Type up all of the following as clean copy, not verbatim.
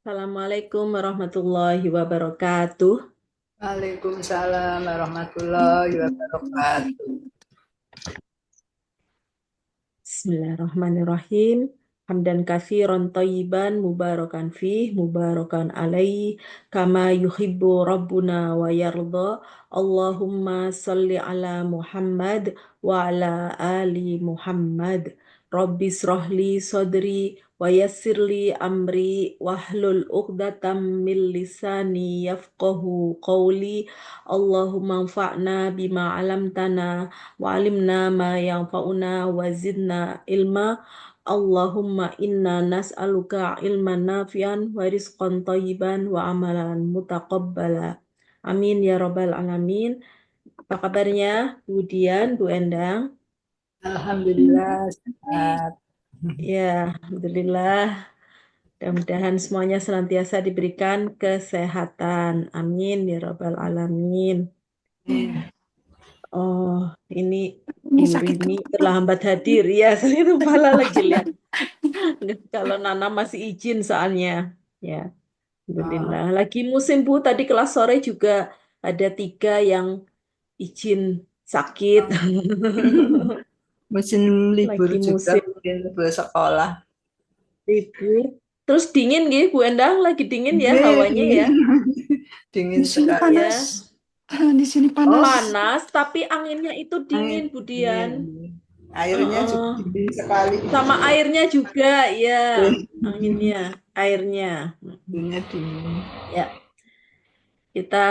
Assalamualaikum warahmatullahi wabarakatuh. Waalaikumsalam warahmatullahi wabarakatuh. Bismillahirrahmanirrahim. Hamdan katsiran thayyiban mubarakan fih mubarakan alaihi kama yuhibbu rabbuna wa yarda. Allahumma salli ala Muhammad wa ala ali Muhammad. Rabbi srahli sadri wa yassirli amri wahlul uqdatam min lisani yafqahu qawli. Allahumma anfa'na bima 'allamtana wa'alimna ma yanfa'una wa zidna ilma. Allahumma inna nas'aluka ilman nafi'an wa rizqan thayyiban wa amalan mutaqabbala. Amin ya rabbal alamin. Apa kabarnya Bu Dian, Bu Endang? Alhamdulillah sehat. Ya, alhamdulillah. Mudah-mudahan semuanya senantiasa diberikan kesehatan. Amin ya rabbal alamin. Oh, ini Ini Bu sakit Rini terlambat hadir. Ya, saya itu malah lagi lihat. Kalau Nana masih izin soalnya. Ya, alhamdulillah. Lagi musim Bu, tadi kelas sore juga ada 3 yang izin sakit. Musim libur Lagi juga musim mungkin libur sekolah. libur. Terus dingin gitu, Bu Endang. Lagi dingin ya hawanya ya. Dingin di sini sekali. panas. Di sini panas. Panas, tapi anginnya itu dingin, Bu Dian. Airnya juga dingin sekali. Sama airnya juga, ya. Anginnya, airnya. Airnya dingin. Ya, kita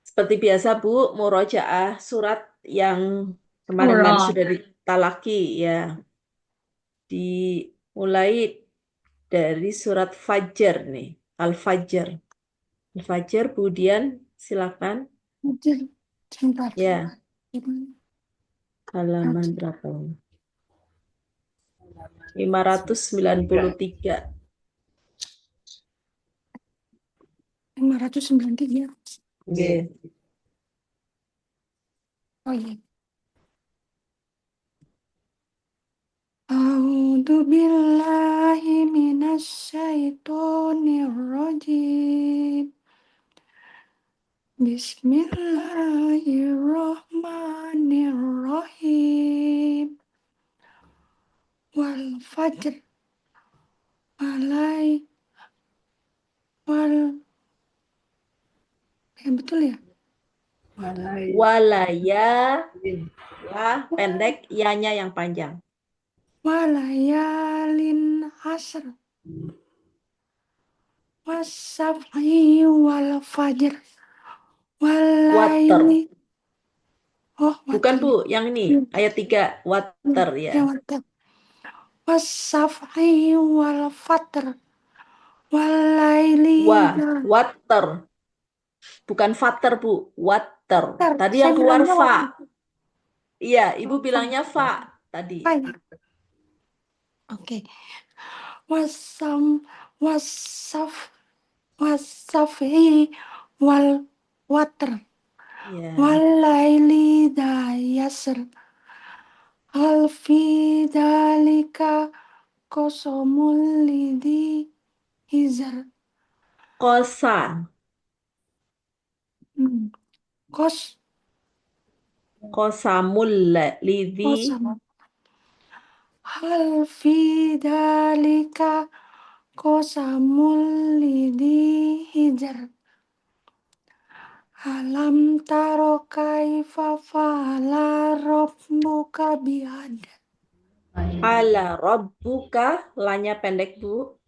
seperti biasa Bu, murojaah surat yang kemarin sudah ditalaki ya. Dimulai dari surat Fajr nih, Al-Fajr. Al-Fajr, Bu Dian, silakan. Sebentar. Ya, halaman berapa? 593. 593. Nggih. Oh iya. A'udzu billahi minasyaitonir rajim. Bismillahirrahmanirrahim. Wal fajr. Betul ya? Walaya, lah pendek, ianya yang panjang. Walayalin asr. Wasaf'i wal fajr. Water. Walaili. Oh, Bukan water. Bu, yang ini ayat 3, water ya. Ya, water. Wasaf'i wal fajr. Walaili. Water. Bukan fater Bu, water. Tadi yang Saya keluar bilangnya fa. water. Iya, Ibu bilangnya fa tadi. Oke. Wasaf'i wal water. Ya. Walaili dayasr. Hal fi dalika qasomul lidhi hizar. Kosa. Kosamul lidhi. Hal fi dalika qasamul lidhi hijr. Alam taro kaifa fa'ala rabbuka bi'ad. Ala rabbuka, lanya pendek Bu.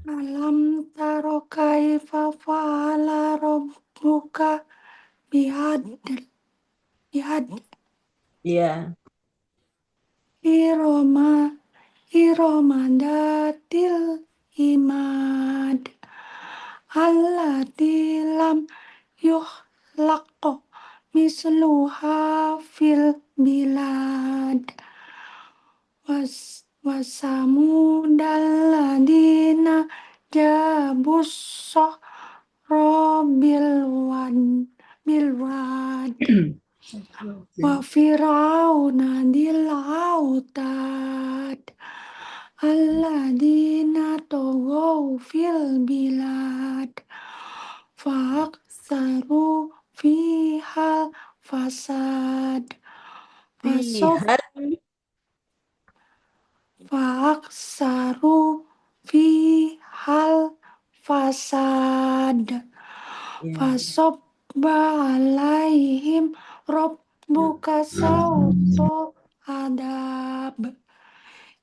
Alam taro kaifa fa'ala rabbuka bi'ad. Iya. Iroma datil imad. Allati lam yukhlaq misluha fil bilad. Wasamudalladina jabus bilwad. Wa fir'auna dil autad. alladzina taghaw fil bilad fa'aktsaru fihal fasad Fihat. fa'aktsaru fihal fasad Ya. fasobba alaihim rabbuka sauto adab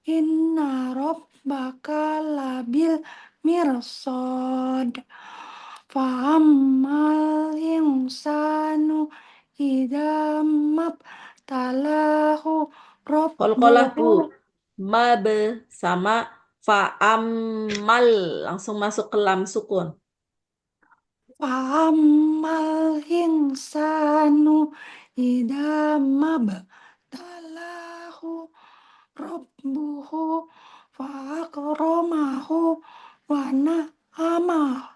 inna rabbaka labil mirsad fa'ammal insanu idza mabtalahu Qalqalah Bu. rabbuhu Mab sama fa'amal. Langsung masuk ke lam sukun. Fa'ammal insanu idza mabtalahu rabbuhu fa'akramahu wa na'amahu.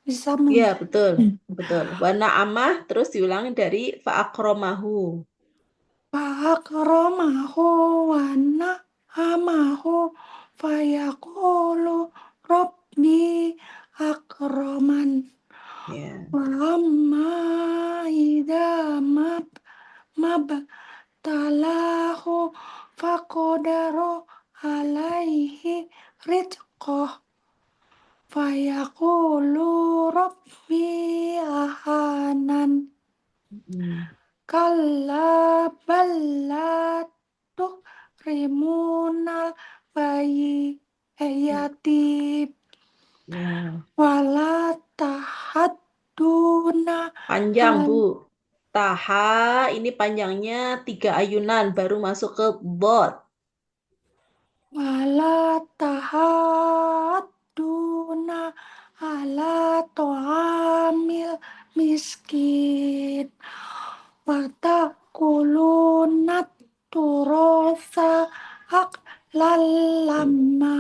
Bisa Iya, betul. Betul. Wana amah terus diulangi dari fa'akromahu. fa'akramahu wa na'amahu fayaqulu rabbi akraman. Ya. Wa amma idza mabtalahu faqadara alaihi rizqah fayaqulu rabbi ahanan Hmm. kalla bal la tukrimunal yatim Ya. wala tahadduna Panjang, al Bu. Taha ini panjangnya 3 ayunan, baru masuk ke bot. wala tahadduna ala to'amil miskin watakulunat turosa aklalama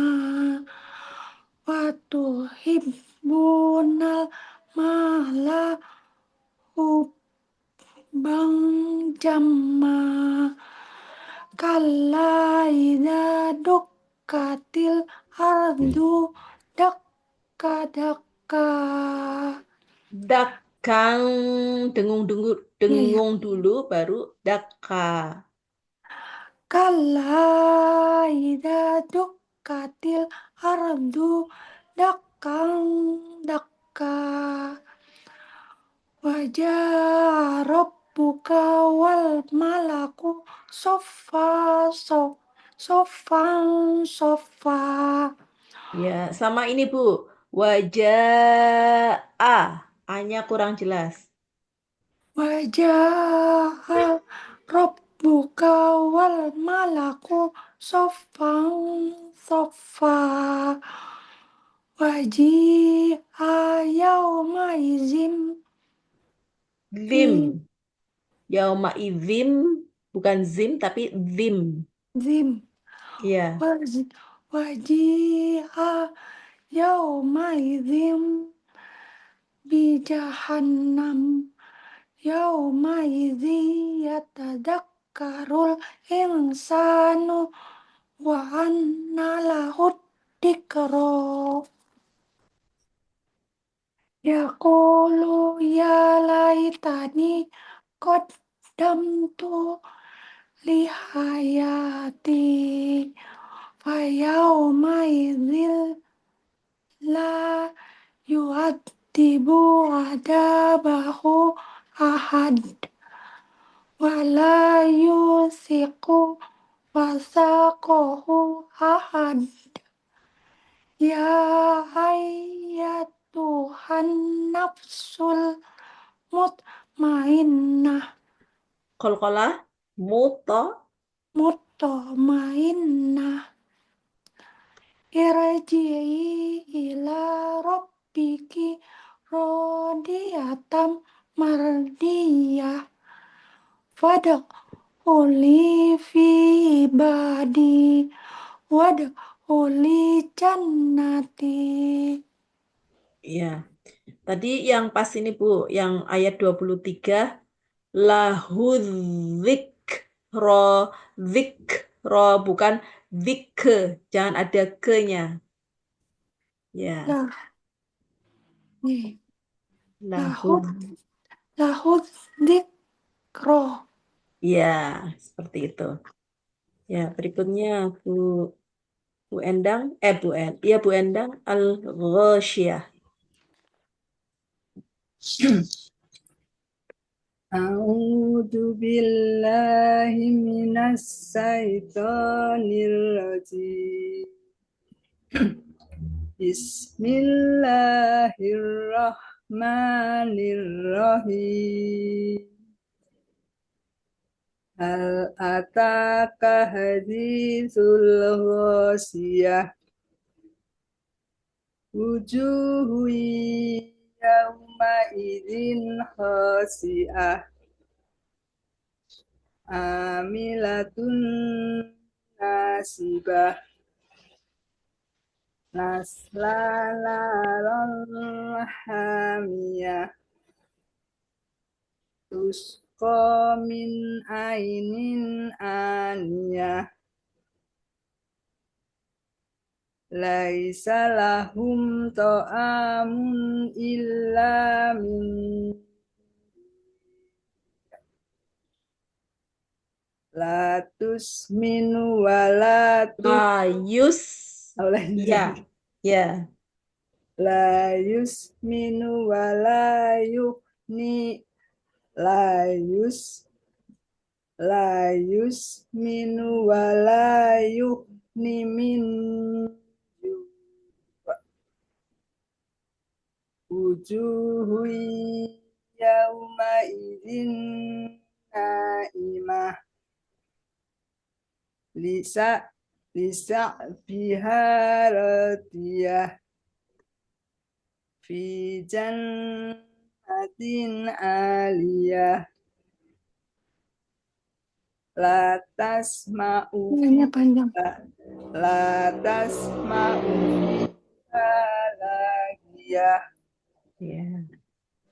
watuhibbunal mala hubang jamma kalla idza dukkatil ardu dakka dakka Dakang, dengung dulu, ya ya dengung dulu, baru daka. kalla idza dukkatil ardu dakkang dakka wajah rabbuka wal malaku sofa sofan sofa Ya, sama ini Bu. Wajah A. A-nya kurang jelas. wajah rabbuka wal malaku sofan sofa wajih yauma izin Zim. bi Yauma izim, bukan zim, tapi zim. zim Iya. wajih yauma izin bi jahannam yauma idzi yatadakkarul insanu wa anna lahud dikro yaqulu ya laitani qaddamtu li hayati fayawma idzil la yu'adzibu adabahu ahad wala yusiku wasaqahu ahad ya ayyatuhan nafsul mutmainnah Qalqalah. Muto. mutmainnah irji'i ila rabbiki radiyatam mardiyah fadkhuli fi ibadi wadkhuli jannati. Iya. Tadi yang pas ini Bu, yang ayat 23. Lahu dzikro, dzikro, bukan Dzikr, jangan ada ke-nya. Ya, Lah, nih. lahum. Lahud dzikro. Ya, seperti itu. Ya, berikutnya Bu Endang, Bu Endang al-Ghasyiyah. A'udzu billahi minas syaitonir rajim. Bismillahirrahmanirrahim. Hal ataka haditsul ghasyiyah. Wujuhu yawma idzin khasi'ah. Amilatun nasibah. Nasla naron hamiyah. Tusqa min ainin aniyah. Laisa lahum ta'amun illa min latus minu walatus Layus. Ya, ya. layus minu walayuk ni layus minu walayuk ni min wujuhu yauma idzin naimah lisa biharatiyah fi jannatin aliyah la tasma'u Ini panjang. la tasma'u lagiyah Ya.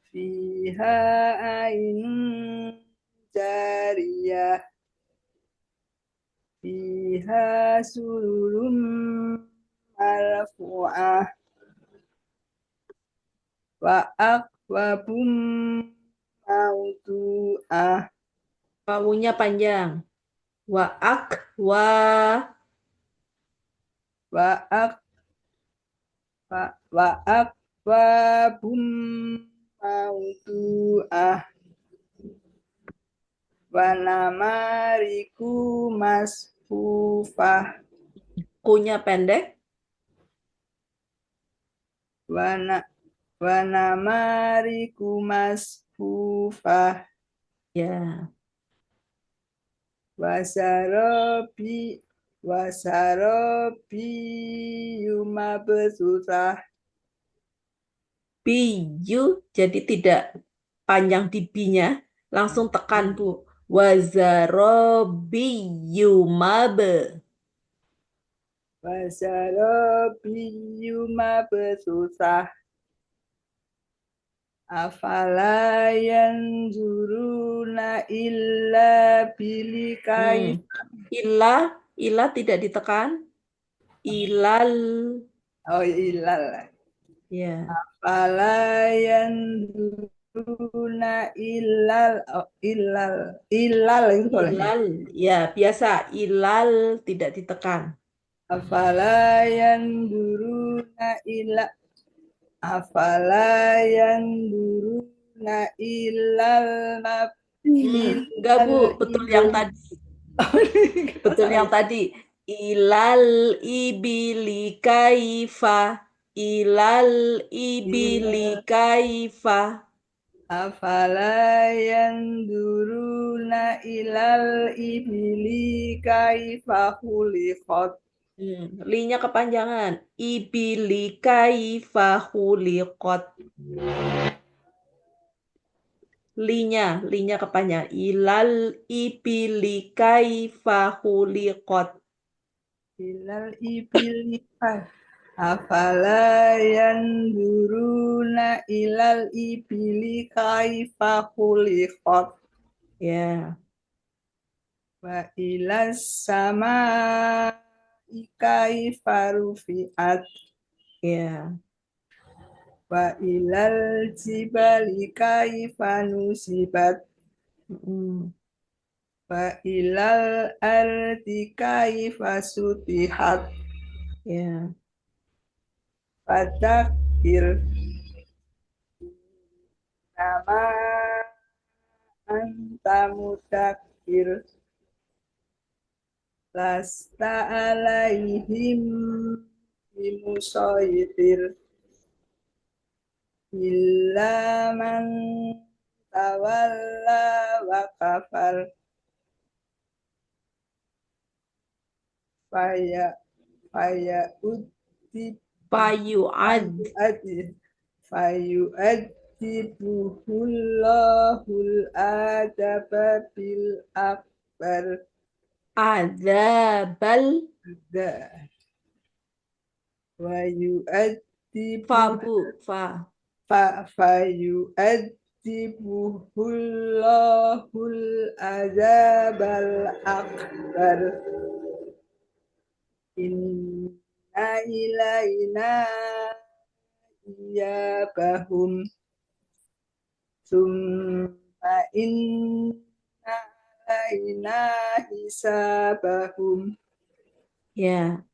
fiha ainun jariyah fiha sururum marfu'ah wa akwabum maudu'ah Wawunya panjang. Wa akwabum maudu'ah wa namariku masfufah kunya pendek. wa namariku masfufah Ya. wasarobi yumabsusah Biyu, jadi tidak panjang di B-nya. Langsung tekan, Bu. Wazarobiyumab. wasarobi yumabsusah afala yanzuruna illa bilikai Ila tidak ditekan. Ilal. oh ilal Ya. afala yanzuruna illal itu boleh Ilal. Ya, biasa. Ilal tidak ditekan. afala yanzuruna illa afala yanzuruna illal Enggak, Bu. Betul yang tadi. Betul yang tadi. Ilal ibili kaifa. Ilal ibili kaifa. afala yanzuruna ilal ibili kaifa khuliqat Linya kepanjangan. Ibili kaifa khuliqat. Linya kepanjangan. Ilal ibili kaifa khuliqat. ilal ibili afala yanzuruna ilal ibili kaifa khuliqat Ya. wa ilas sama kaifa rufi'at Ya. wa ilal jibali kaifa nusibat Mm. wa ilal ardi kaifa sutihat Ya. fadzakir nama anta mudzakir lasta alaihim bimusaitir illa man tawalla wa kafar faya faya udib Fayu'ad. fayu adibuhullahul adaba bil akbar Adzabal. da wayu adibu Fa, Fa. fayu adibuhullahul adabal akbar inna ilaina iyabahum summa inna alaina hisabahum. Ya.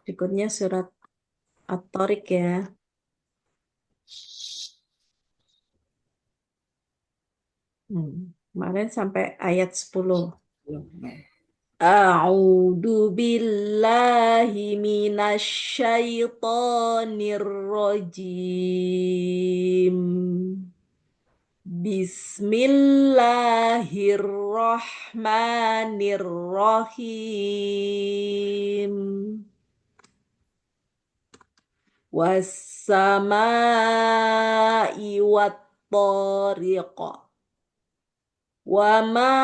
Berikutnya surat At-Tariq ya. Kemarin sampai ayat 10. A'udzu billahi minasy syaithanir rajim. Bismillahirrahmanirrahim. Was-samaa'i wat-tariq. Wa ma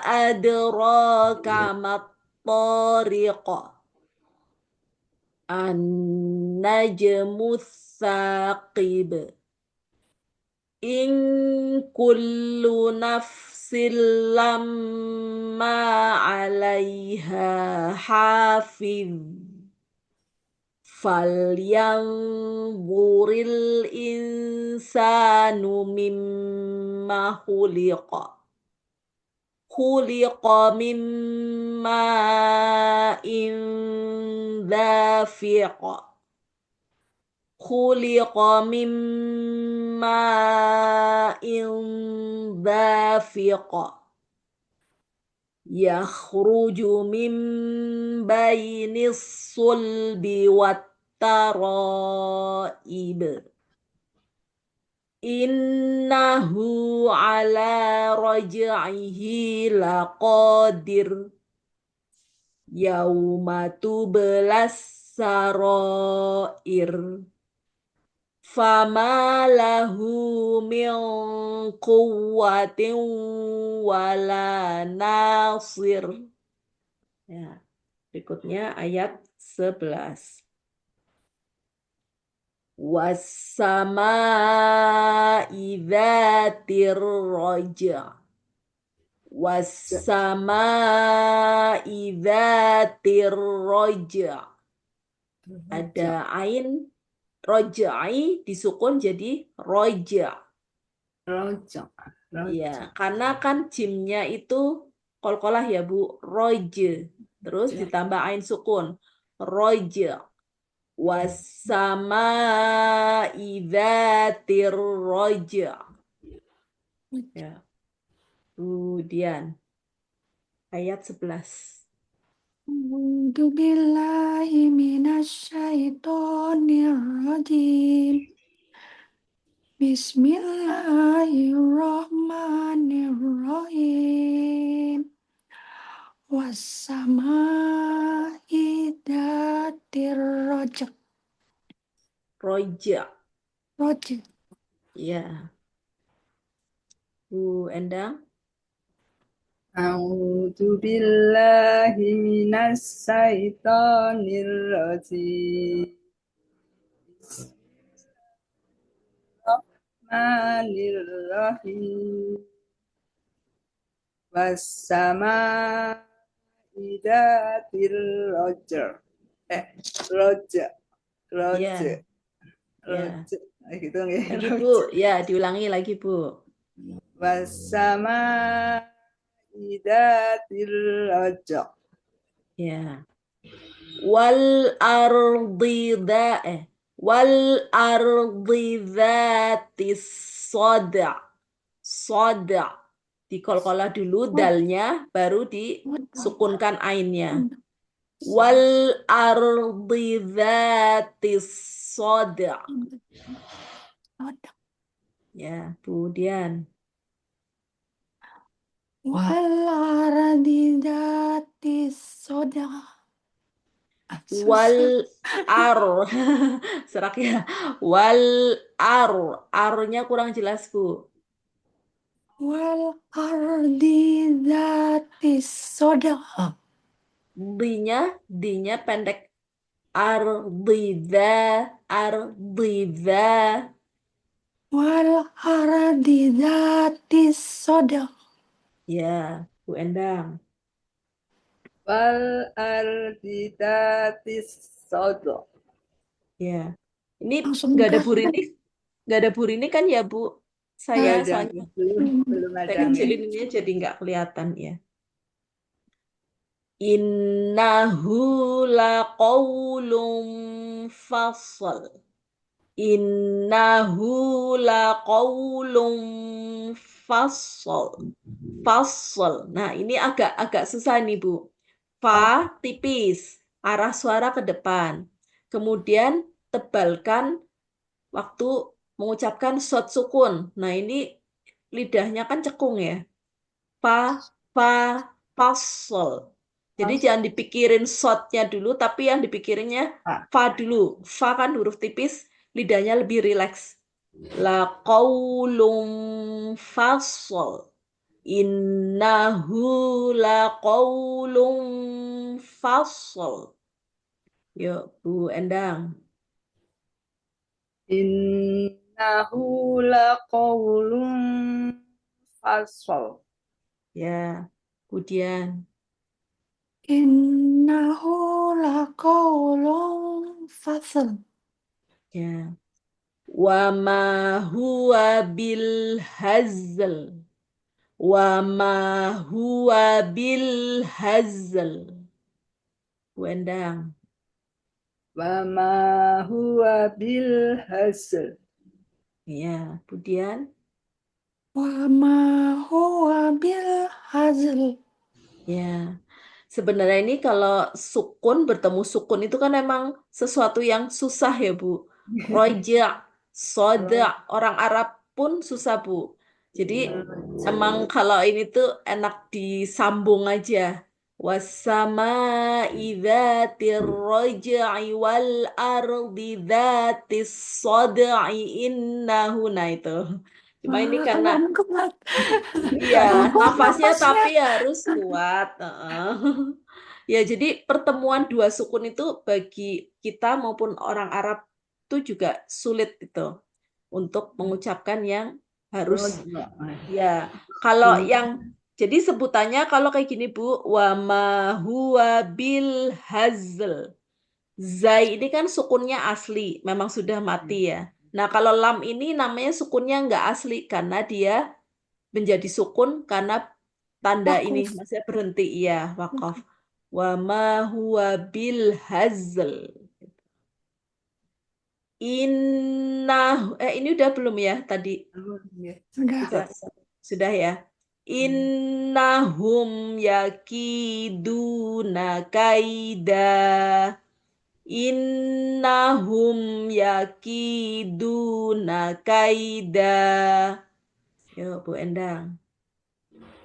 adraka mat-tariq. An-najmu tsaqib. In kullu nafsin lamma 'alaiha hafiz. Falyanzuril insanu mimma khuliqa. Khuliqa mimma in dafiq. Khuliqa mimma in dafiq. Yakhruju min bainis sulbi wat taraib. Innahu ala raj'ihi laqadir. Yauma tublas sarair. Fama lahu min quwwatin wala nasir. Ya, berikutnya ayat 11. Was-samaa'i dzatir raja'. Was-samaa'i dzatir raja'. Ada ain rojai disukun jadi roja. Roja. Ya, karena kan jimnya itu kolkolah ya Bu, roje. Terus ditambah ain sukun, roja. Was-samaa'i dzatir raja'. Ya. Kemudian ayat 11. A'udzu billahi minasy syaithanir rajim. Bismillahirrahmanirrahim. Was-samaa'i dzatir rajaq. Roja. Rajaq. Ya. Bu Endang. A'udzu billahi minas syaitonir rajim. Bismillahirrahmanirrahim. Was-samaa'i idatir roja. Roja. Ya, Roja. ya. Roja. Gitu nggih, Lagi Bu, roja. ya diulangi lagi Bu. Wasama idatir roja. Ya. Wal ardi wal ardi dzatis sada. Sada. Dikolkolah dulu dalnya, baru disukunkan ainnya. Wal ardi dzatis sada. Ya, kemudian Walardi dati soda. wal Susah. ar serak ya. Wal arnya kurang jelas Bu. Walardi dati soda. D-nya pendek. Ardidha, ardidha. Walardi dati soda. Ya, Bu Endang. Wal ardidatis sodo. Ya, ini Langsung nggak ada gas. burinik, kan ya Bu? Saya Nggak Nah, ada, soalnya belum saya ada nggih. kecilin ini jadi nggak kelihatan ya. Innahu laqawlun fasl. Innahu laqawlun fasl. Fasl. Nah, ini agak susah nih, Bu. Fa tipis, arah suara ke depan. Kemudian tebalkan waktu mengucapkan short sukun. Nah, ini lidahnya kan cekung ya. Fa, fa, fasl. Jadi jangan dipikirin shortnya dulu, tapi yang dipikirinnya fa dulu. Fa kan huruf tipis, lidahnya lebih rileks. La qaulum fasl. Innahu laqaulun fasl. Yuk, Bu Endang. Innahu laqawlun fasol. Ya, kemudian. innahu laqawlun fasl. Ya. Wa ma huwa bil hazl. Wa ma huwa bil hazl. Bu Endang. Wa ma huwa bil hasl. Ya, kemudian. Wa ma huwa bil hazl. Ya, sebenarnya ini kalau sukun bertemu sukun itu kan memang sesuatu yang susah ya Bu. Roja, soda, orang Arab pun susah Bu. Jadi emang kalau ini tuh enak disambung aja. Wasama idzatir rojai wal ardi dzatis sodai innahu. Nah itu. Cuma ini Wah, karena belum kuat. iya, Belum kuat nafasnya nafasnya. tapi harus kuat. Heeh. Ya, jadi pertemuan dua sukun itu bagi kita maupun orang Arab itu juga sulit itu untuk mengucapkan yang harus. Roja. Ya, kalau yang jadi sebutannya kalau kayak gini Bu, wa ma huwa bil hazl. Zai ini kan sukunnya asli, memang sudah mati ya. Nah, kalau lam ini namanya sukunnya nggak asli karena dia menjadi sukun karena tanda ini Wakuf. masih berhenti ya wakaf. Wa ma huwa bil hazl. Ini udah belum ya tadi? Sudah. Sudah. Sudah ya. Innahum yakiduna kaida. Innahum yakiduna kaida. Yo, Bu Endang.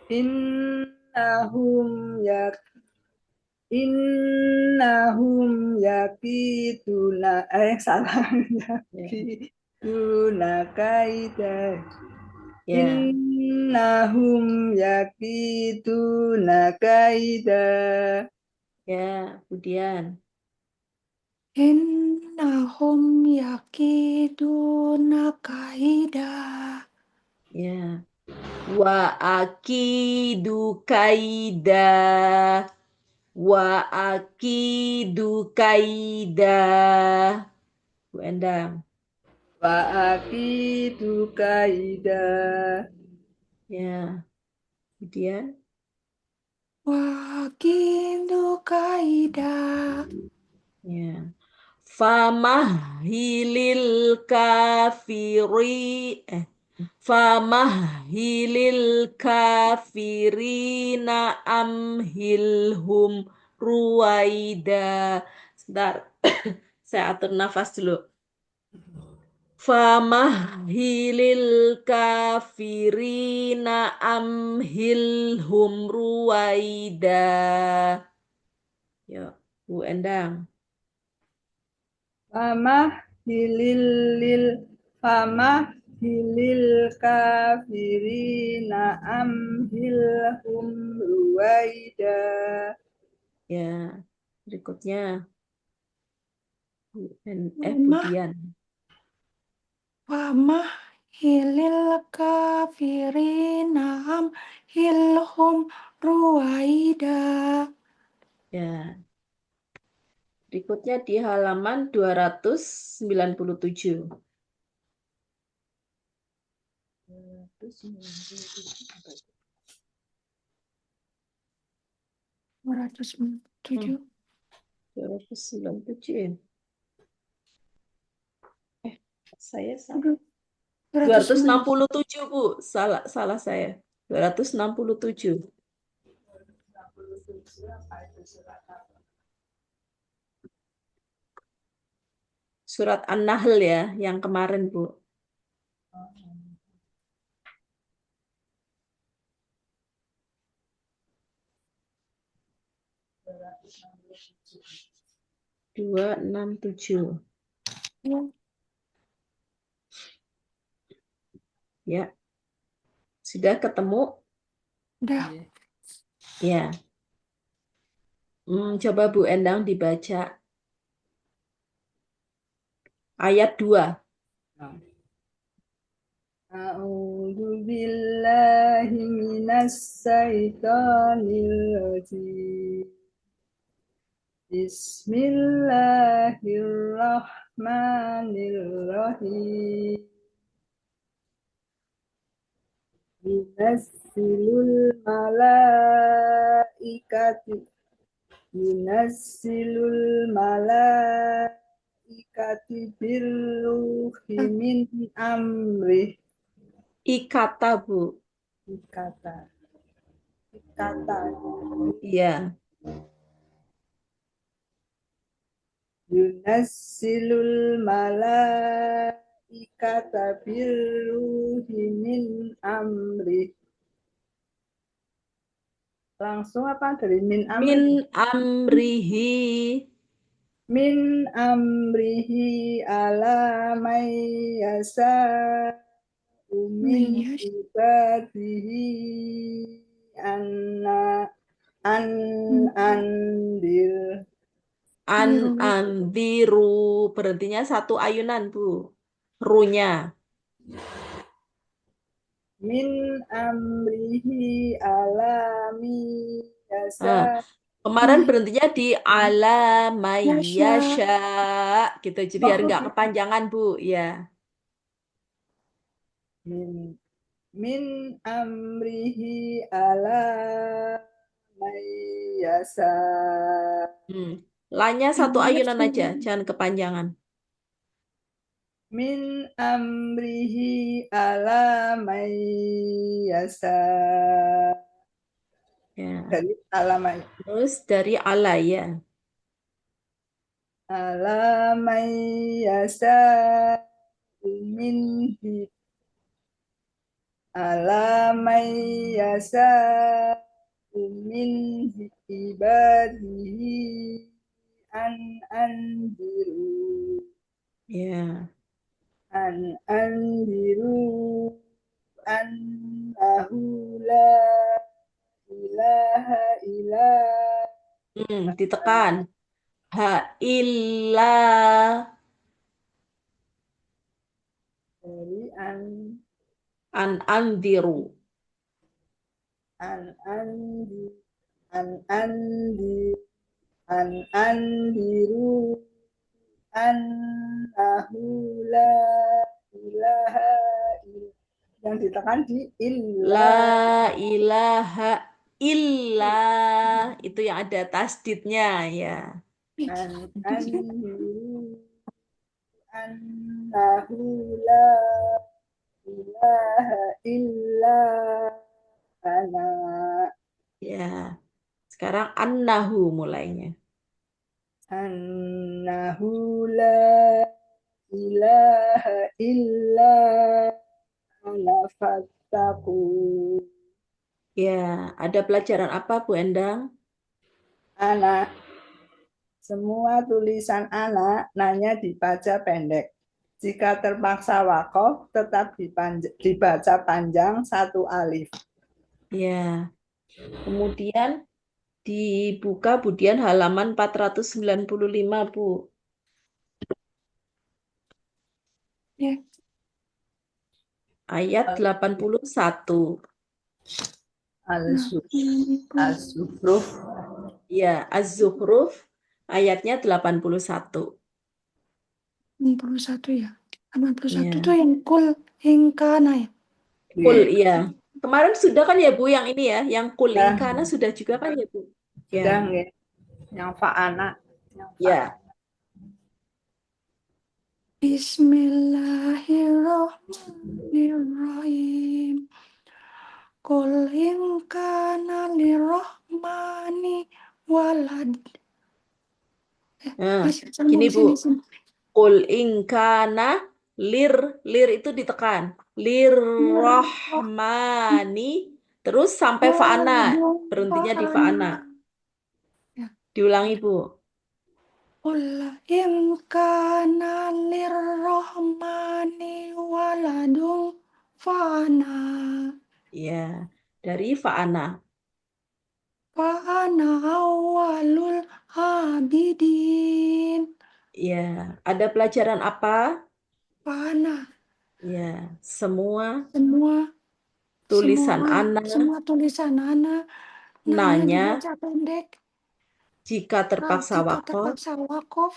Innahum yak Innahum yakiduna salah Ya. yakiduna kaida. Ya. Innahum yakiduna kaida. Ya, kemudian. Innahum yakiduna kaida. Ya. Wa akidu kaida. Wa akidu kaida. Bu Endang. Wa akidu kaida. Ya, kemudian. Wakidu kaida. Ya. Famahilil kafiri. Famahilil kafirina amhilhum ruwaida. Sebentar, saya atur nafas dulu. Famahilil kafirina amhilhum ruwaida. Yuk, Bu Endang. Famah hilil kafirina amhilhum ruwaida. Ya, berikutnya Wamah Budian. wamah hilil kafirina amhilhum ruwaida. Ya, berikutnya di halaman 297. 207. 297 ya? Saya salah. Aduh, 209. 267, Bu. Salah, salah saya. 267. Surat An-Nahl ya, yang kemarin, Bu. Dua enam tujuh. Ya, Ya, sudah ketemu? udah. Ya. Coba Bu Endang dibaca ayat 2. A'udzu billahi minas syaitonir rajim. Bismillahirrahmanirrahim. Yunassilul malaikati Yunassilul malaikati birruhi min amrih. Ikata, Bu. Kata kata Iya. Yunassilul malaikata birruhi min amrih. Langsung apa dari min amrih? Min amrihi. Min amrihi ala may yasa min Yes. ibadihi anna an andir Andiru. Berhentinya satu ayunan, Bu. Runya. min amrihi alami yasa Kemarin berhentinya di ala Yasha. mayyasha gitu. Jadi biar nggak kepanjangan, Bu. Ya. min min amrihi ala may yasa Lanya satu ayunan Yasha. aja, jangan kepanjangan. min amrihi ala may yasa Ya. dari ala may Terus dari ala ya. yasa min ala may yasa min ibadihi andiru Ya. andiru annahu la ilaha illa Ditekan. Ha illa dari an andiru. an andi andi andiru annahu la ilaha illa. Yang ditekan di illa. La ilaha illa. Itu yang ada tasdidnya ya. Andiru annahu la ilaha illa ana. Ya. Sekarang annahu mulainya. Annahu la ilaha illa ana fattaku. Ya, ada pelajaran apa Bu Endang? Anak, semua tulisan anak nanya dibaca pendek. Jika terpaksa wakof, tetap dibaca panjang satu alif. Ya. Kemudian dibuka Budian halaman 495, Bu. Ya. Ayat 81. Al-Zukhruf. Ya, Az-Zukhruf ayatnya 81. 81 ya. 81 Ya. tuh yang kul ingkana ya. Kul, iya. Kemarin sudah kan ya Bu yang ini ya, yang kul Ya. ingkana sudah juga kan ya Bu? Sudah Ya. nggih. Yang fa'ana. Yang Ya. Bismillahirrahmanirrahim. Qul in kana lirrahmani walad. Nah, Masih gini sambung Bu. sini. Kul ingkana lir itu ditekan. Lirrahmani terus sampai fa'ana. Waladun Berhentinya di fa'ana. fa'ana. Ya. Diulangi Bu. Qul in kana lirrahmani waladun fa'ana. Ya, dari fa'ana. Fa'ana awalul abidin. Ya, ada pelajaran apa? Fa'ana. Ya, semua Semua tulisan ana semua tulisan Ana nanya nanya dibaca pendek. jika terpaksa Jika wakof terpaksa wakof,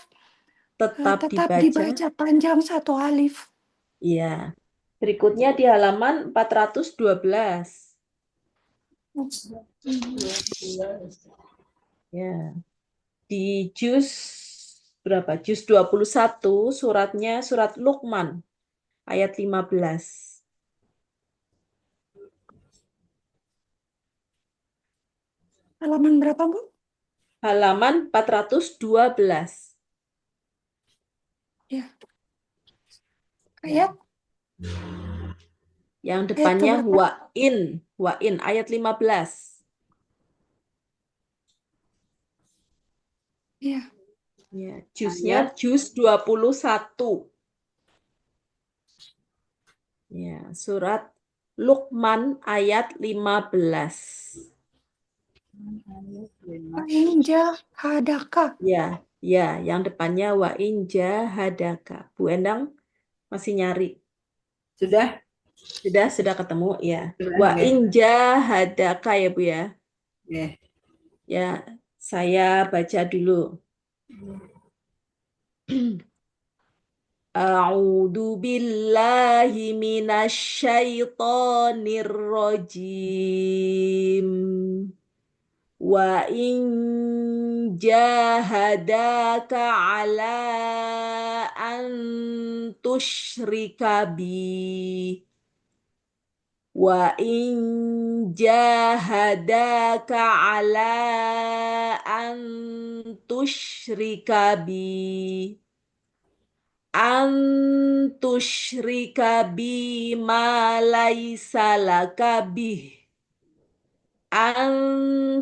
tetap tetap dibaca. dibaca panjang satu alif. Ya. Berikutnya di halaman 412. Ya. Di juz berapa? Juz 21 suratnya surat Luqman ayat 15. Halaman berapa, Bu? Halaman 412. Ya. Ayat Yang ayat depannya keberapa? wa'in ayat 15. Ya. Ya, juznya juz 21. Ya, surat Luqman ayat 15. Inja hadaka. Ya, ya, yang depannya wa in jahadaka. Bu Endang masih nyari. Sudah? Sudah ketemu ya. Sudah, Wa nggih. in jahadaka ya Bu ya. Nggih. Ya, saya baca dulu. A'udzu billahi minasyaitonir rajim. Wa in jahadaka ala an tusyrika bi wa in jahadaka ala an tusyrika bi ma laisa laka bih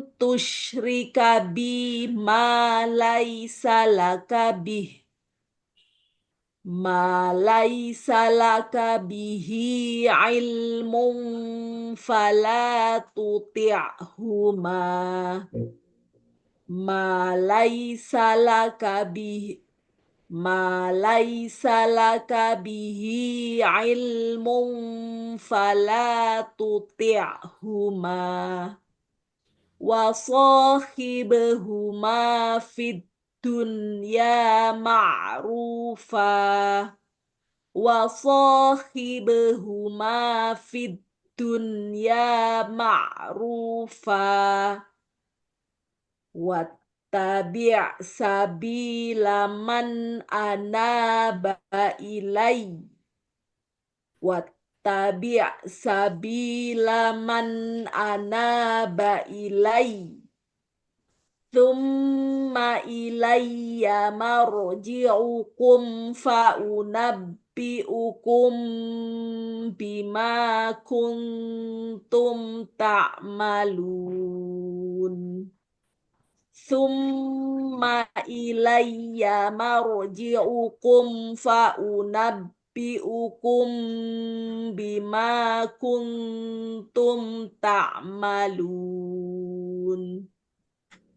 antusyrika bi ma laisa laka bihi ilmun fala tuti'huma ma laisa laka bihi ilmun fala tuti'huma وصاحبهما في الدنيا معروفا وصاحبهما في الدنيا معروفا واتبع سبيل من أناب إلي واتبع سبيل من أناب إلي ثم إلي مرجعكم فأنبئكم بما كنتم تعملون ثم إلي مرجعكم فأنبئكم بما كنتم تعملون.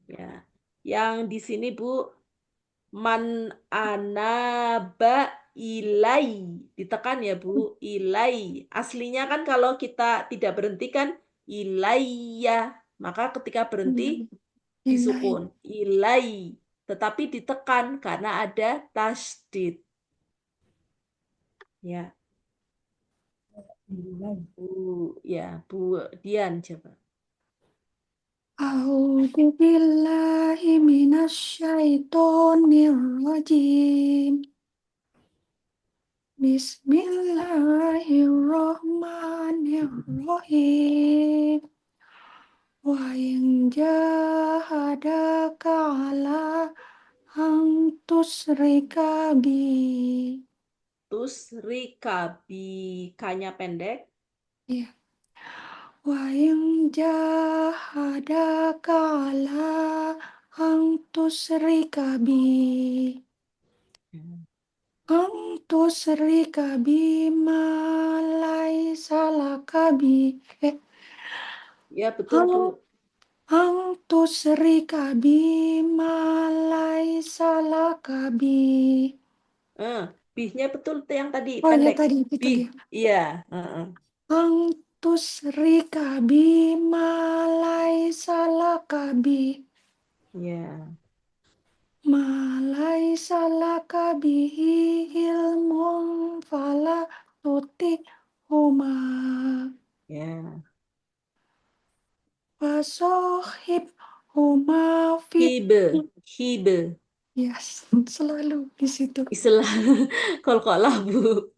Ya, yang di sini Bu, man anaba ilai, ditekan ya Bu, ilai. Aslinya kan kalau kita tidak berhenti kan ilaiya, maka ketika berhenti Ilai. disukun ilai, tetapi ditekan karena ada tasdid. Ya, Bu Dian coba. A'udzu billahi minasyaitonir rajim. Bismillahirrahmanirrahim. Wa in jahadaka ala an tusyrika bi. Tusrikabi, kanya pendek. Ya. Wa in jahadaka ala an tusyrika bi. An tusyrika bima laisa laka bi. Ya betul Bu. An tusyrika bima laisa laka bi. Bihnya betul tuh yang tadi Oh ya pendek. tadi betul Bih, ya. iya. An tusyrika bima laisa laka bi. Ya, Ma laisa laka bihi ilmun fala tutihuma. ya. Wasohib huma fit. Hibe. Yes, selalu di situ. Istilah kol-kolah Bu.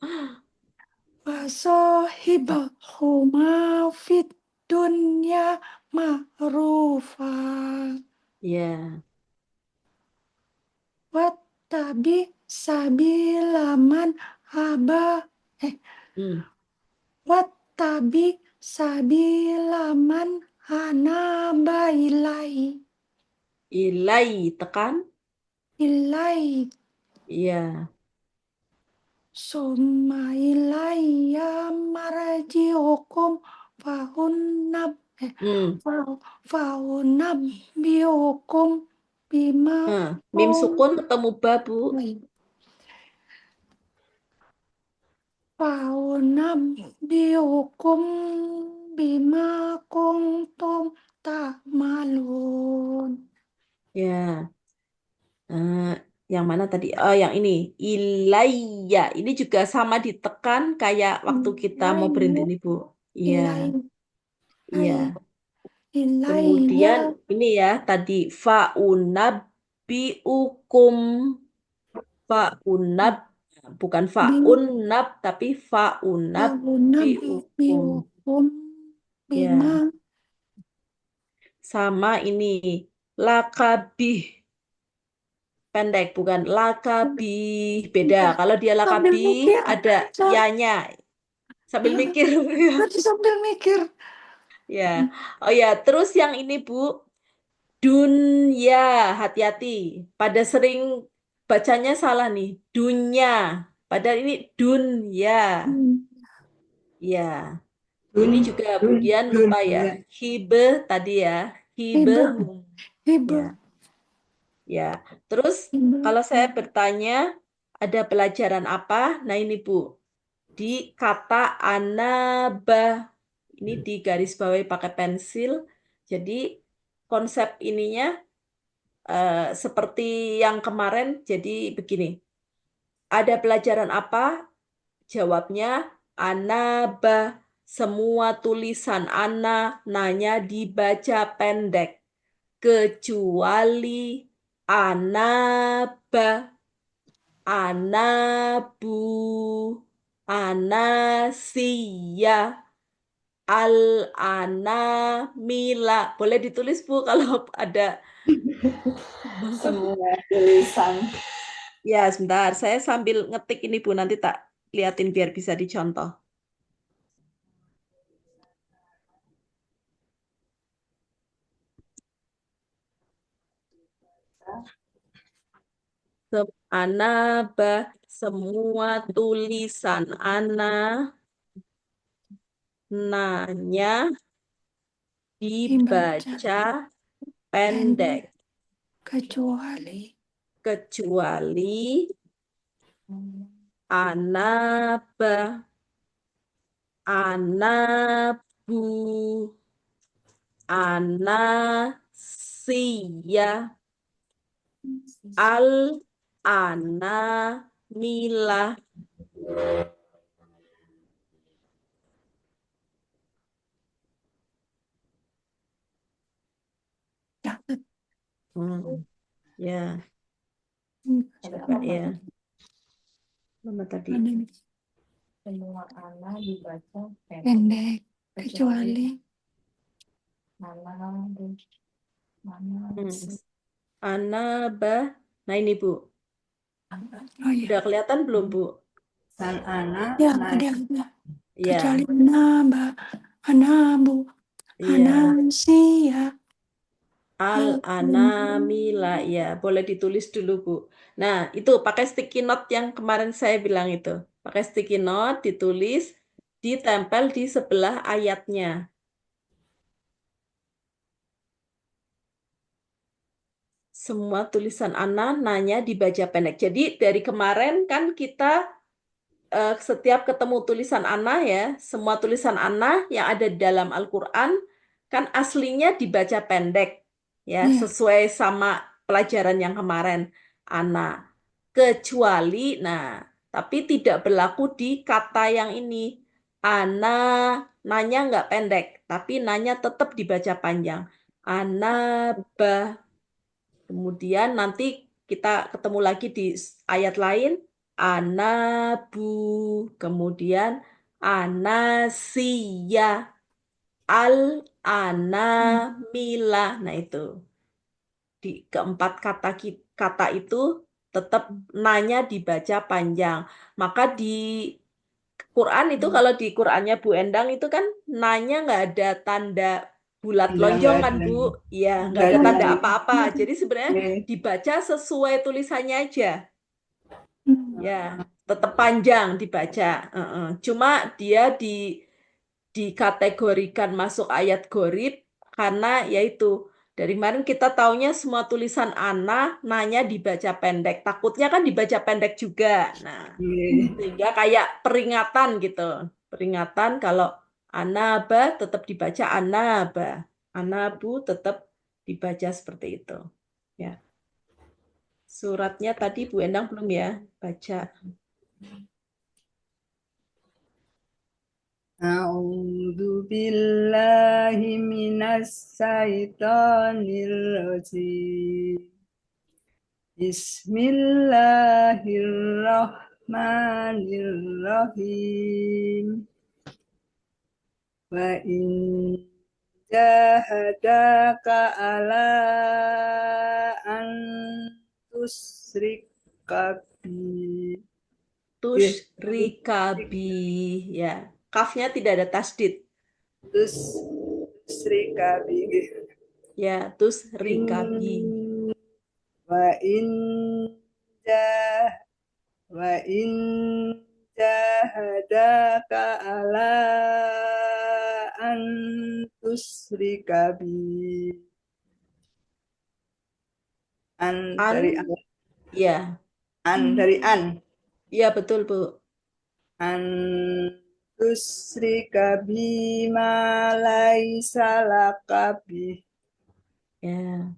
Wasohib huma fit dunya ma'rufa. Ya. Wattabi sabilaman haba. Wattabi sabilaman hanaba ilai. Ilai tekan. Ilai. Iya. Summa ilayya marji'ukum fahunabbi'ukum bima Mim sukun ketemu ba Bu. fahunabbi'ukum bima kuntum ta'malun. Ya. Yang mana tadi? Oh, yang ini. Ilayya. Ini juga sama ditekan kayak waktu kita mau berhenti nih Bu. Iya. Iya. Kemudian ini ya tadi faunabbiukum faunab bukan faunab tapi faunabbiukum. Ya. Sama ini lakabih pendek bukan lakabih beda. Kalau dia lakabih ada yanya. Sambil mikir. Sambil mikir. Ya. Oh ya, terus yang ini Bu. Dunya, hati-hati. Pada sering bacanya salah nih. Dunya. Padahal ini dunya. Ya. Ini juga kemudian lupa ya. Hibe tadi ya. Hibe. Ya. Ya. Terus kalau saya bertanya ada pelajaran apa? Nah ini Bu. Di kata anaba. Ini di garis bawahi pakai pensil. Jadi konsep ininya seperti yang kemarin. Jadi begini, ada pelajaran apa? Jawabnya anaba. Semua tulisan ana nanya dibaca pendek kecuali anaba, anabu, anasiya, al-anamila. Boleh ditulis Bu kalau ada. Semua tulisan. Ya, sebentar. Saya sambil ngetik ini Bu, nanti tak liatin biar bisa dicontoh. Anaba, semua tulisan ana nanya Dibaca dibaca pendek kecuali kecuali anaba, anabu, anasiya, al-anamila. catat. Ya, coba ya. Mana tadi? Ada Semua anak dibaca pendek kecuali mana mana Anaba. Nah ini Bu, oh ya udah kelihatan belum Bu? San ana ya nanya ada Ya, kecuali anaba, anabu, iya. anansia, Al-anamila, ya boleh ditulis dulu Bu. Nah itu pakai sticky note yang kemarin saya bilang itu. Pakai sticky note, ditulis, ditempel di sebelah ayatnya. Semua tulisan Ana nanya dibaca pendek. Jadi dari kemarin kan kita setiap ketemu tulisan Ana ya, semua tulisan Ana yang ada di dalam Al-Quran kan aslinya dibaca pendek ya, Iya. sesuai sama pelajaran yang kemarin Ana. Kecuali, nah, tapi tidak berlaku di kata yang ini. Ana nanya nggak pendek, tapi nanya tetap dibaca panjang. Anaba. Kemudian nanti kita ketemu lagi di ayat lain. Anabu. Kemudian anasiya. Al-anamila. Nah itu. Di keempat kata itu tetap nanya dibaca panjang. Maka di Quran itu kalau di Qurannya Bu Endang itu kan nanya nggak ada tanda bulat Enggak lonjong kan ada. Bu? Iya, nggak Enggak ada ada tanda lagi. apa-apa. Jadi sebenarnya Oke. dibaca sesuai tulisannya aja. Hmm. Ya, tetap panjang dibaca. Cuma dia dikategorikan masuk ayat gorib karena yaitu dari kemarin kita taunya semua tulisan ana nanya dibaca pendek. Takutnya kan dibaca pendek juga. Nah, Oke. sehingga kayak peringatan gitu. Peringatan kalau anaba tetap dibaca anaba. Anabu tetap dibaca seperti itu. Ya. Suratnya tadi Bu Endang belum ya baca. A'udzu billahi minas syaitonir rajim. Bismillahirrahmanirrahim. Wa in jahadaka ala an tusyrika bi. Tusyrikabi. Ya. Kafnya tidak ada tasdid. Tusyrika bi. Ya, tusyrikabi. Wa in jah wa in jahadaka ala an tusyrika bi. An An, dari ya. an. Ya, betul Bu. An tusyrika bi ma laisa laka bi. Ya.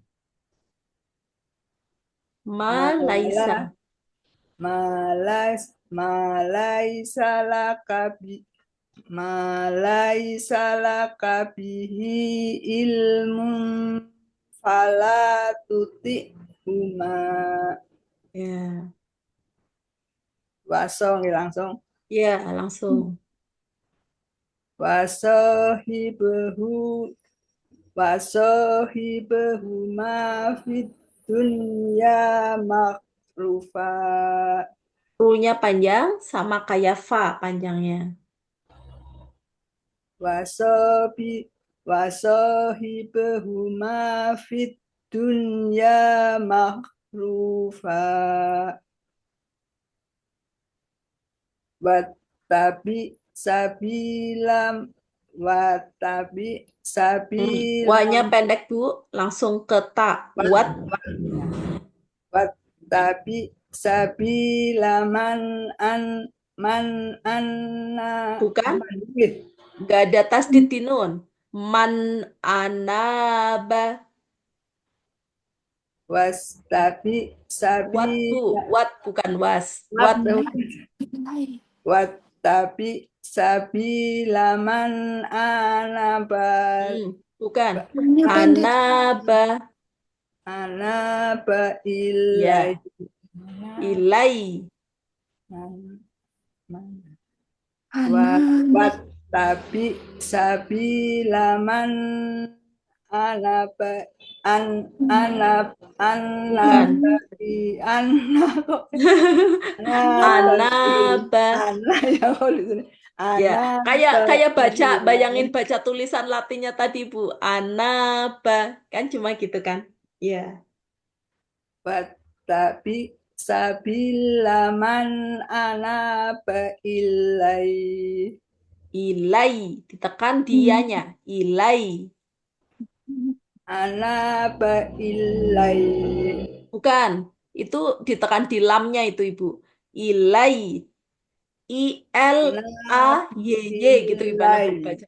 Ma laisa. Malaisa laka bihi ilmun fala huma. Ya. Langsung. Ya, langsung. Wasahibahuma fid dunya makrufa. Ru-nya panjang sama kayak fa panjangnya. Wasahibahuma fid dunya makrufa. Watabi sabilam Watabi Wa-nya sabilam pendek, Bu. Langsung ke ta. Wat. Watabi sabilaman man anna Bukan? man- Gak ada tasdid di nun. Man anaba. Wastabi Wat, sabi Bu. Wat, bukan was. Wat. Ilai. Watabi sabilaman anaba Bukan. Nya pendek. Anaba. anaba Ya. Ilai. Anak. Watabi sabilaman anaba anaba Bukan. Anaba. ya kalau di sini Ya, kayak bayangin baca tulisan Latinnya tadi, Bu. Anaba. Kan cuma gitu kan? Ya. Watabi sabilaman anaba ilai Ilai. Ditekan dianya. Ilai. anaba ilai Bukan. Itu ditekan di lamnya itu, Ibu. Ilai. ILAYY gitu gimana Bu ilai baca?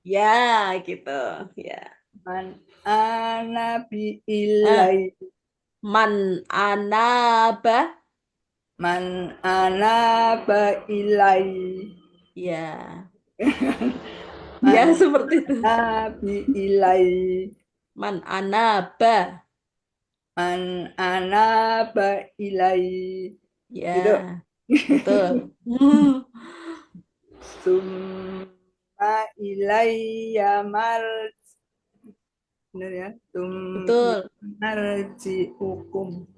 Ya, gitu. Ya. man anabi Eh, ilai man anaba. man anaba ilai Ya. Ya, man seperti itu. anabi ilai Man anaba. man anaba ilai Ya, gitu. betul. Summa ilayya benar ya Betul. marji'ukum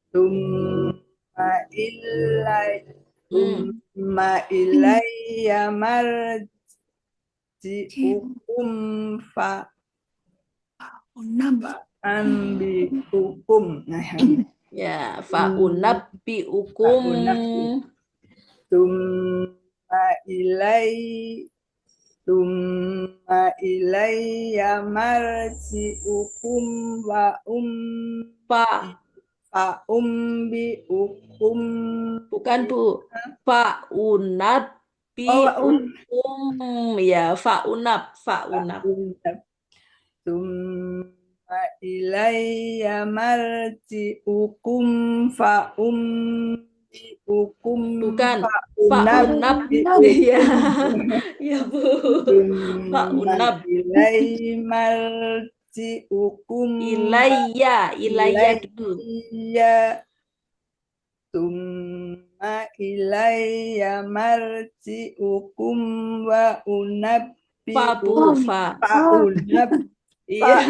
summa ilay Hmm. summa ilayya marji'ukum fa Unab. ambi'ukum Ya, fa'unabbi'ukum. summa ilay Summa ilayya marji'ukum wa Fa. umbi'ukum Bukan, Bu. Fa'unabbi'ukum. Ya, fa'unab. Fa'unab. Summa ilayya marji'ukum fa umbi'ukum Bukan. fa Fa'unab. Ya. Ya, Bu. Summa Fa'unab. ilayya marji'ukum Ilayya. Ilayya dulu. ilayya Summa ilayya marji'ukum wa Fa, Bu. unabbi'ukum Fa. Iya.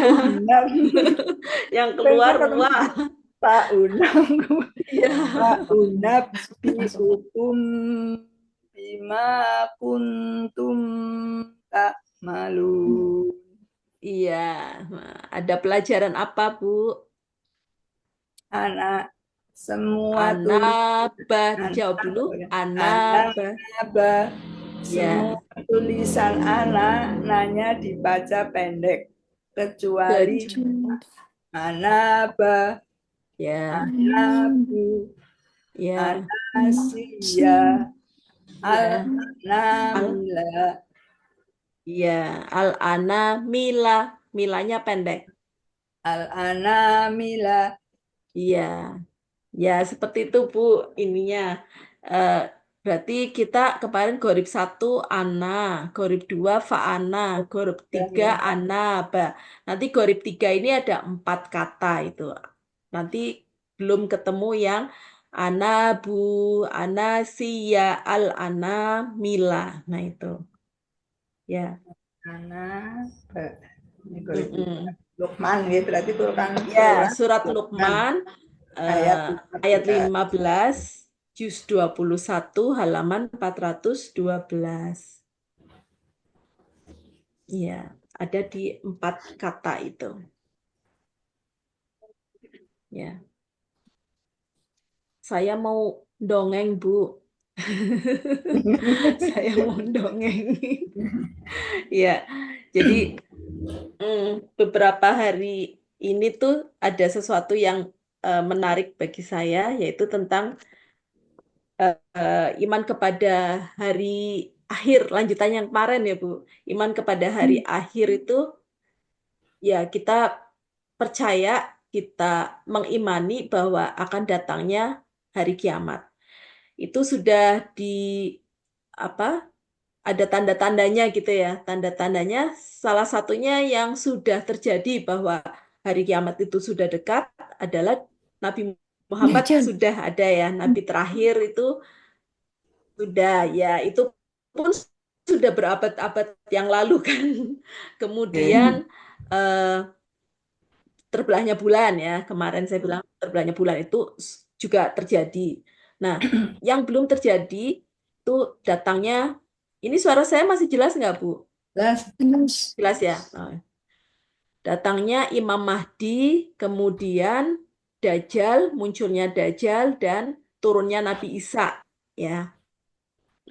Yang keluar wah. Iya. wa unabbi'ukum bima kuntum ta'malun. Iya. Nah, ada pelajaran apa, Bu? Anak semua Anaba. Dijawab dulu. Anaba. Anaba Ya. semua tulisan anak nanya dibaca pendek kecuali anaba, Ya. anabu, Ya. anasiya, Ya. al-anamila. Ya. Al-ana mila. Milanya pendek. al-anamila. Iya, ya seperti itu Bu ininya. Eh, Berarti kita kemarin gorib 1 ana, gorib 2 faana, gorib 3 ana, ba. Nanti gorib 3 ini ada 4 kata itu. Nanti belum ketemu yang ana bu, ana siya, al ana mila. Nah itu ya. Ana, ini golek Mm-mm. Luqman ya, berarti Quran Ya, surah surat Luqman Luqman ayat ayat 15. 15 juz 21 halaman 412. Iya, ada di 4 kata itu. Ya, saya mau dongeng, Bu. Saya mau dongeng. Ya, jadi beberapa hari ini tuh ada sesuatu yang menarik bagi saya, yaitu tentang iman kepada hari akhir, lanjutannya yang kemarin ya Bu. Iman kepada hari akhir itu ya kita percaya, kita mengimani bahwa akan datangnya hari kiamat. Itu sudah di apa? Ada tanda-tandanya gitu ya. Tanda-tandanya salah satunya yang sudah terjadi bahwa hari kiamat itu sudah dekat adalah Nabi Muhammad Jan. sudah ada ya. Nabi terakhir itu sudah ya, itu pun sudah berabad-abad yang lalu kan. Kemudian eh, terbelahnya bulan ya. Kemarin saya bilang terbelahnya bulan itu juga terjadi. Nah, yang belum terjadi itu datangnya, ini suara saya masih jelas nggak Bu? Terus. Jelas ya. Nah, datangnya Imam Mahdi, kemudian Dajjal, munculnya Dajjal dan turunnya Nabi Isa ya.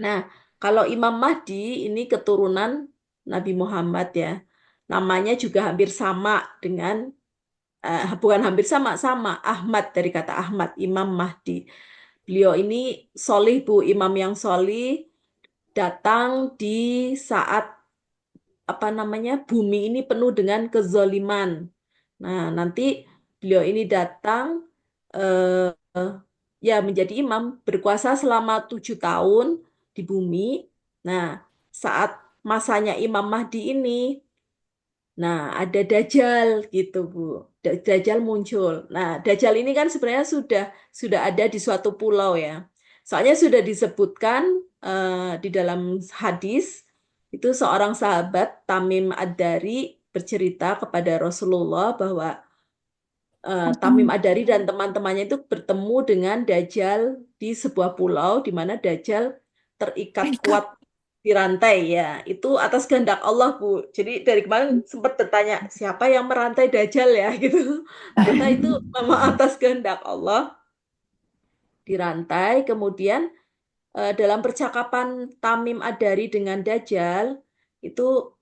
Nah, kalau Imam Mahdi ini keturunan Nabi Muhammad ya. Namanya juga hampir sama dengan bukan hampir sama, sama Ahmad, dari kata Ahmad, Imam Mahdi. Beliau ini solih Bu, imam yang solih, datang di saat apa namanya bumi ini penuh dengan kezoliman. Nah, nanti beliau ini datang ya menjadi imam, berkuasa selama 7 tahun di bumi. Nah, saat masanya Imam Mahdi ini, nah ada Dajjal gitu Bu. Dajjal muncul. Nah, Dajjal ini kan sebenarnya sudah ada di suatu pulau ya. Soalnya sudah disebutkan di dalam hadis itu seorang sahabat Tamim Ad-Dari bercerita kepada Rasulullah bahwa Tamim Ad-Dari dan teman-temannya itu bertemu dengan Dajjal di sebuah pulau di mana Dajjal terikat kuat di rantai ya. Itu atas kehendak Allah, Bu. Jadi dari kemarin sempat bertanya, siapa yang merantai Dajjal ya gitu. Ternyata itu memang atas kehendak Allah dirantai. Kemudian dalam percakapan Tamim Ad-Dari dengan Dajjal itu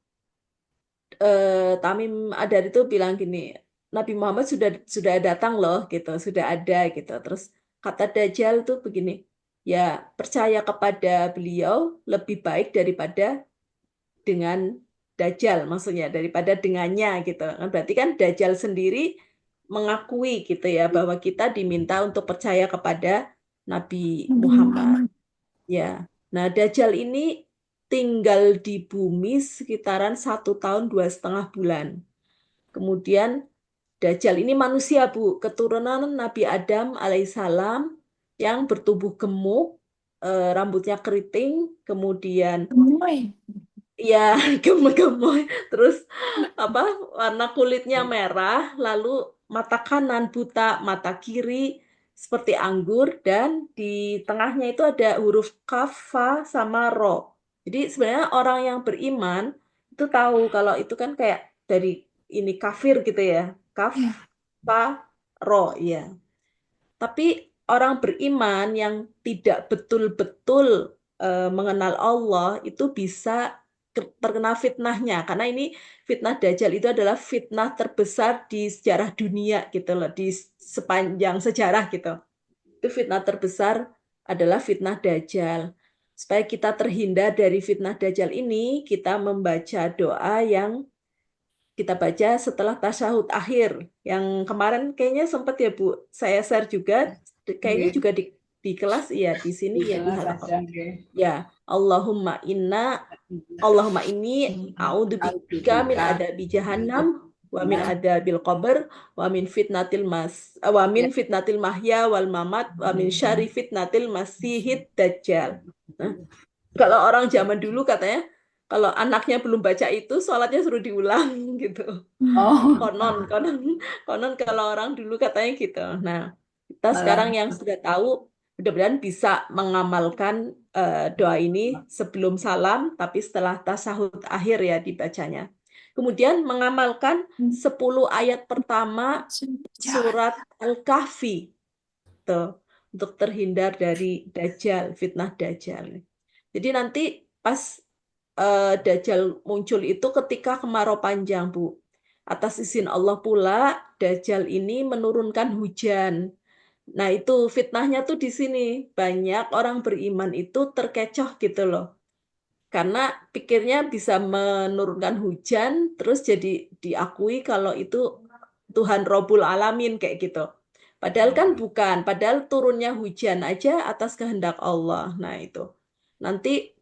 Tamim Adar itu bilang gini, Nabi Muhammad sudah datang loh gitu, sudah ada gitu. Terus kata Dajjal tuh begini, ya percaya kepada beliau lebih baik daripada dengan Dajjal, maksudnya daripada dengannya gitu. Kan berarti kan Dajjal sendiri mengakui gitu ya bahwa kita diminta untuk percaya kepada Nabi Muhammad. Ya, nah Dajjal ini tinggal di bumi sekitaran 1 tahun 2,5 bulan. Kemudian Dajjal ini manusia, Bu, keturunan Nabi Adam alaihissalam yang bertubuh gemuk, rambutnya keriting, kemudian ya gemoy-gemoy, terus apa warna kulitnya merah, lalu mata kanan buta, mata kiri seperti anggur, dan di tengahnya itu ada huruf kaf, fa, sama ro. Jadi sebenarnya orang yang beriman itu tahu kalau itu kan kayak dari ini kafir gitu ya, kaf, fa, ro, ya. Tapi orang beriman yang tidak betul-betul mengenal Allah itu bisa terkena fitnahnya, karena ini fitnah Dajjal itu adalah fitnah terbesar di sejarah dunia gitu loh, di sepanjang sejarah gitu. Itu fitnah terbesar adalah fitnah Dajjal. Supaya kita terhindar dari fitnah Dajjal ini, kita membaca doa yang kita baca setelah tasyahud akhir. Yang kemarin kayaknya sempat ya Bu, saya share juga, kayaknya Nggih, juga di kelas ya, di sini di ya di kelas halaqah. ada nggih. Ya, Allahumma inni a'udzubika min A'udzubika adabi jahannam wa min adabil qabr wa min fitnatil mahya wal mamat wa min syarri fitnatil masihid dajjal. Nah, kalau orang zaman dulu katanya kalau anaknya belum baca itu sholatnya suruh diulang gitu. Oh, Konon kalau orang dulu katanya gitu. Nah, kita malah sekarang yang sudah tahu mudah-mudahan bisa mengamalkan doa ini sebelum salam tapi setelah tasyahud akhir ya dibacanya. Kemudian mengamalkan 10 ayat pertama surat Al-Kahfi tuh untuk terhindar dari Dajjal, fitnah Dajjal. Jadi nanti pas Dajjal muncul itu ketika kemarau panjang, Bu. Atas izin Allah pula, Dajjal ini menurunkan hujan. Nah, itu fitnahnya tuh di sini. Banyak orang beriman itu terkecoh gitu loh. Karena pikirnya bisa menurunkan hujan, terus jadi diakui kalau itu Tuhan Robul Alamin kayak gitu. Padahal kan bukan, padahal turunnya hujan aja atas kehendak Allah. Nah, itu. Nanti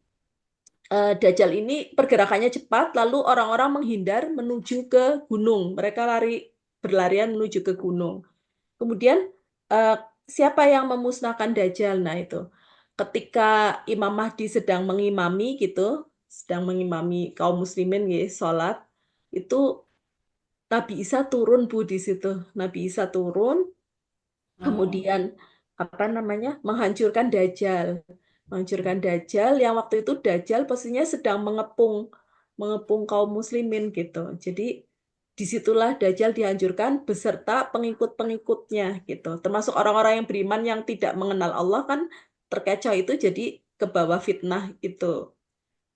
Dajjal ini pergerakannya cepat, lalu orang-orang menghindar menuju ke gunung. Mereka berlarian menuju ke gunung. Kemudian siapa yang memusnahkan Dajjal? Nah itu, ketika Imam Mahdi sedang mengimami gitu, sedang mengimami kaum muslimin ya, sholat, itu Nabi Isa turun Bu di situ. Nabi Isa turun, kemudian apa namanya menghancurkan Dajjal. Menghancurkan Dajjal yang waktu itu Dajjal posisinya sedang mengepung kaum muslimin gitu. Jadi disitulah Dajjal dihancurkan beserta pengikut-pengikutnya gitu. Termasuk orang-orang yang beriman yang tidak mengenal Allah kan terkecoh itu jadi ke bawah fitnah itu.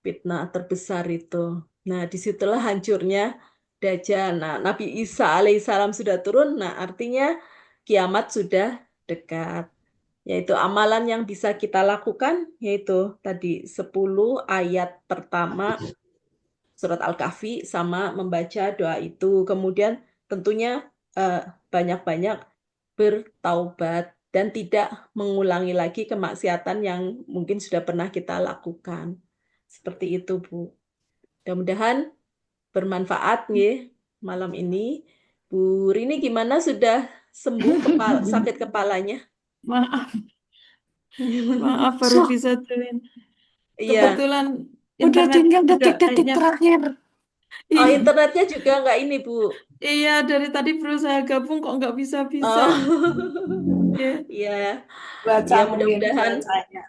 Fitnah terbesar itu. Nah, disitulah hancurnya Dajjal. Nah, Nabi Isa alaihissalam sudah turun. Nah, artinya kiamat sudah dekat. Yaitu amalan yang bisa kita lakukan, yaitu tadi 10 ayat pertama surat Al-Kahfi sama membaca doa itu. Kemudian tentunya banyak-banyak bertaubat dan tidak mengulangi lagi kemaksiatan yang mungkin sudah pernah kita lakukan. Seperti itu, Bu. Mudah-mudahan bermanfaat nih malam ini. Bu Rini gimana sudah sembuh sakit kepalanya? Maaf, maaf baru bisa join. Iya. Kebetulan Udah internet tinggal juga detik-detik kayaknya. terakhir. Oh, Iya, internetnya juga nggak ini, Bu. iya dari tadi berusaha gabung kok nggak bisa-bisa. Oh, Iya. iya. baca Ya, mungkin mudah-mudahan bacanya.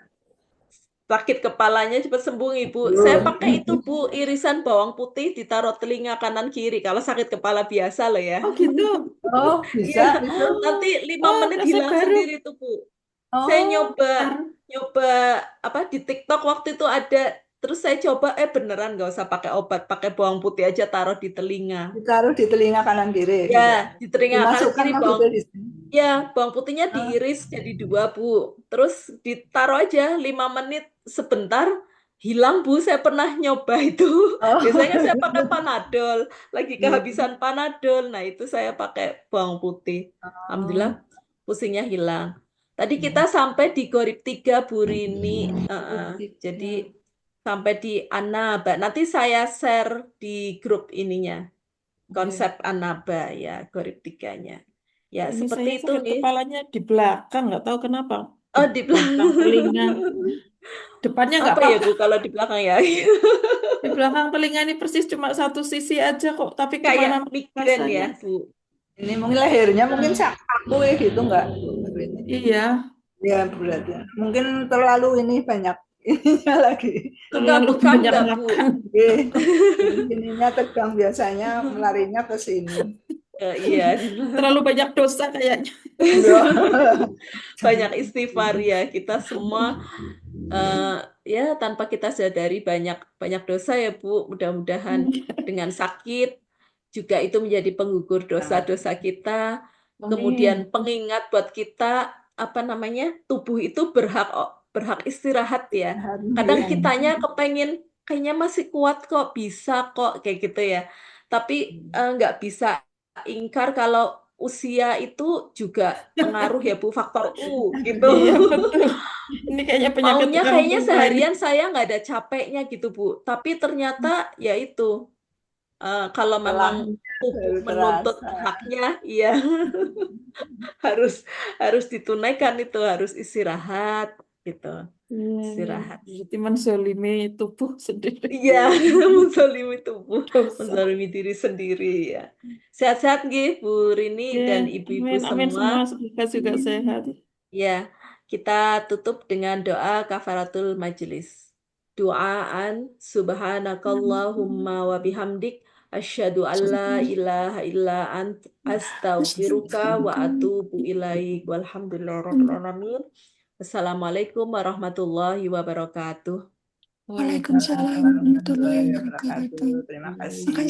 sakit kepalanya cepat sembuh, Ibu. Saya pakai itu, Bu, irisan bawang putih ditaruh telinga kanan kiri kalau sakit kepala biasa loh ya. Oh gitu. Oh, bisa Iya, itu. nanti 5 Oh, menit resep hilang baru. sendiri tuh, Bu. Saya Oh, nyoba apa di TikTok waktu itu ada, terus saya coba beneran nggak usah pakai obat, pakai bawang putih aja taruh di telinga. ditaruh di telinga kanan kiri gitu. Ya, di telinga kanan Dimasukkan kiri maksudnya di sini. ya, bawang putihnya diiris jadi 2, Bu. Terus ditaruh aja 5 menit sebentar hilang, Bu. Saya pernah nyoba itu. Oh, Biasanya saya pakai Panadol, lagi kehabisan Panadol. Nah, itu saya pakai bawang putih. Alhamdulillah pusingnya hilang. Tadi kita sampai di Gorib 3, Bu Rini. Jadi sampai di Anaba. Nanti saya share di grup ininya. Konsep Anaba ya, Gorib 3-nya. Ya, Ini seperti saya itu sakit nih. kepalanya di belakang, nggak tahu kenapa. Oh, Di belakang telinga. Depannya nggak apa ya, apa-apa. Bu, kalau di belakang ya? Di belakang telinga ini persis cuma satu sisi aja kok, tapi Kayak kemana-mana migrain rasanya. ya, Bu. ini mungkin lehernya mungkin kaku gitu enggak? Iya, Ya berarti. Mungkin terlalu ini banyak ininya lagi. terlalu Bukan banyak enggak, Bu. makan. Ininya tegang biasanya melarinya ke sini. Iya, Terlalu banyak dosa kayaknya. banyak istighfar ya. Kita semua ya tanpa kita sadari banyak dosa ya, Bu. Mudah-mudahan dengan sakit juga itu menjadi penggugur dosa-dosa kita. Kemudian pengingat buat kita apa namanya? Tubuh itu berhak istirahat ya. Kadang kitanya kayaknya masih kuat kok, bisa kok kayak gitu ya. Tapi nggak bisa ingkar kalau usia itu juga pengaruh ya Bu, faktor U gitu. Iya, betul. Ini kayaknya penyakit Maunya orang kayaknya tua ini. seharian saya nggak ada capeknya gitu Bu, tapi ternyata ya itu kalau memang Lelahnya tubuh baru menuntut terasa. haknya, iya harus ditunaikan itu, harus istirahat gitu, Iya, istirahat. berarti menzolimi tubuh sendiri. Iya, menzalimi tubuh, Dosa. menzalimi diri sendiri ya. Sehat-sehat nggih Bu Rini Iya, dan ibu-ibu amin, amin semua. semua. Semoga juga sehat. Ya, kita tutup dengan doa kafaratul majelis. Doaan subhanakallahumma wa bihamdik asyhadu an la ilaha illa ant astaghfiruka wa atubu ilaik walhamdulillahirabbil alamin. Assalamualaikum warahmatullahi wabarakatuh. Waalaikumsalam warahmatullahi Warahmatullahi wabarakatuh. wabarakatuh. Terima kasih.